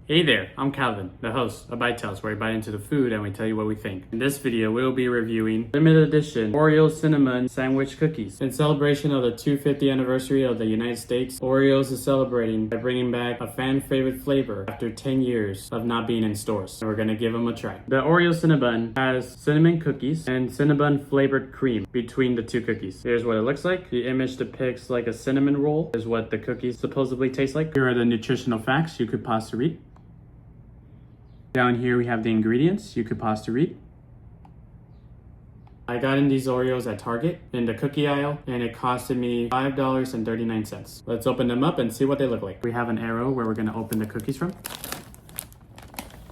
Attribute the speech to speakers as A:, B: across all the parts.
A: Hey there, I'm Kelvin, the host of Bitetells, where we bite into the food and we tell you what we think. In this video, we'll be reviewing limited edition Oreo Cinnamon Sandwich Cookies. In celebration of the 250th anniversary of the United States, Oreos is celebrating by bringing back a fan favorite flavor after 10 years of not being in stores. And we're gonna give them a try. The Oreo Cinnabon has cinnamon cookies and Cinnamon flavored cream between the two cookies. Here's what it looks like. The image depicts like a cinnamon roll is what the cookies supposedly taste like. Here are the nutritional facts you could pause to read. Down here we have the ingredients you could pause to read. I got in these Oreos at Target in the cookie aisle and it costed me $5.39. Let's open them up and see what they look like. We have an arrow where we're gonna open the cookies from.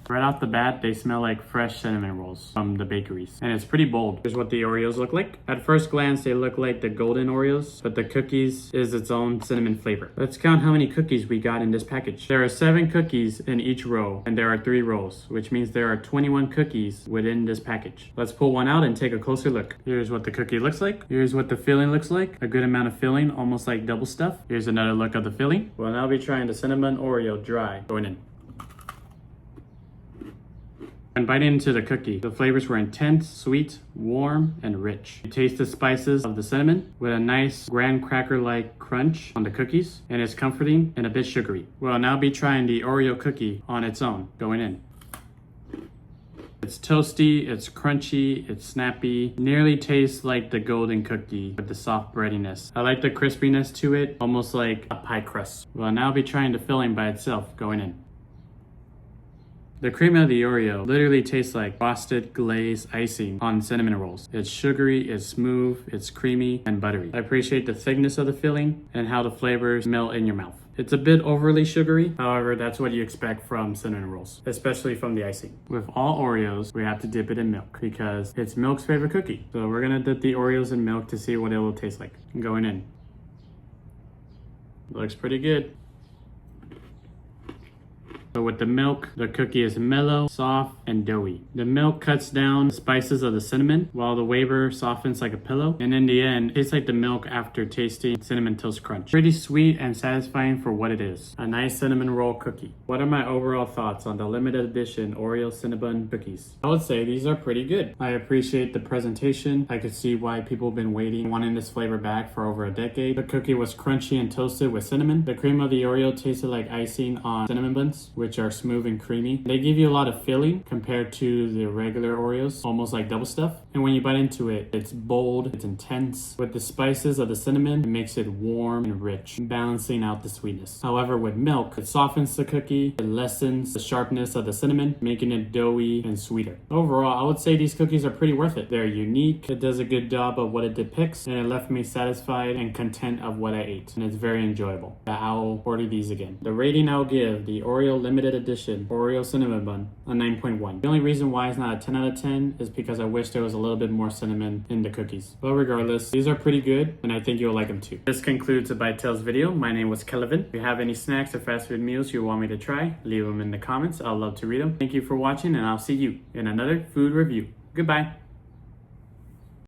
A: Right off the bat, they smell like fresh cinnamon rolls from the bakeries. And it's pretty bold. Here's what the Oreos look like. At first glance, they look like the golden Oreos, but the cookies is its own cinnamon flavor. Let's count how many cookies we got in this package. There are 7 cookies in each row, and there are 3 rows, which means there are 21 cookies within this package. Let's pull one out and take a closer look. Here's what the cookie looks like. Here's what the filling looks like. A good amount of filling, almost like double stuff. Here's another look of the filling. We'll now be trying the cinnamon Oreo dry going in. And biting into the cookie, the flavors were intense, sweet, warm, and rich. You taste the spices of the cinnamon with a nice graham cracker-like crunch on the cookies, and it's comforting and a bit sugary. We'll now be trying the Oreo cookie on its own, going in. It's toasty, it's crunchy, it's snappy, nearly tastes like the golden cookie with the soft breadiness. I like the crispiness to it, almost like a pie crust. We'll now be trying the filling by itself, going in. The cream of the Oreo literally tastes like frosted glazed icing on cinnamon rolls. It's sugary, it's smooth, it's creamy, and buttery. I appreciate the thickness of the filling and how the flavors melt in your mouth. It's a bit overly sugary, however, that's what you expect from cinnamon rolls, especially from the icing. With all Oreos, we have to dip it in milk because it's milk's favorite cookie. So we're gonna dip the Oreos in milk to see what it will taste like. Going in. Looks pretty good. So with the milk, the cookie is mellow, soft, and doughy. The milk cuts down the spices of the cinnamon, while the wafer softens like a pillow. And in the end, it tastes like the milk after tasting Cinnamon Toast Crunch. Pretty sweet and satisfying for what it is. A nice cinnamon roll cookie. What are my overall thoughts on the limited edition Oreo Cinnabon cookies? I would say these are pretty good. I appreciate the presentation. I could see why people have been waiting, wanting this flavor back for over a decade. The cookie was crunchy and toasted with cinnamon. The cream of the Oreo tasted like icing on cinnamon buns, which are smooth and creamy. They give you a lot of filling compared to the regular Oreos, almost like double stuff. And when you bite into it, it's bold, it's intense. With the spices of the cinnamon, it makes it warm and rich, balancing out the sweetness. However, with milk, it softens the cookie, it lessens the sharpness of the cinnamon, making it doughy and sweeter. Overall, I would say these cookies are pretty worth it. They're unique, it does a good job of what it depicts, and it left me satisfied and content of what I ate. And it's very enjoyable. I'll order these again. The rating I'll give the Oreo limited edition Oreo Cinnamon Bun a 9.1. The only reason why it's not a 10 out of 10 is because I wish there was a little bit more cinnamon in the cookies. But regardless, these are pretty good and I think you'll like them too. This concludes the Bitetells video. My name was Kelvin. If you have any snacks or fast food meals you want me to try, leave them in the comments. I'll love to read them. Thank you for watching and I'll see you in another food review. Goodbye.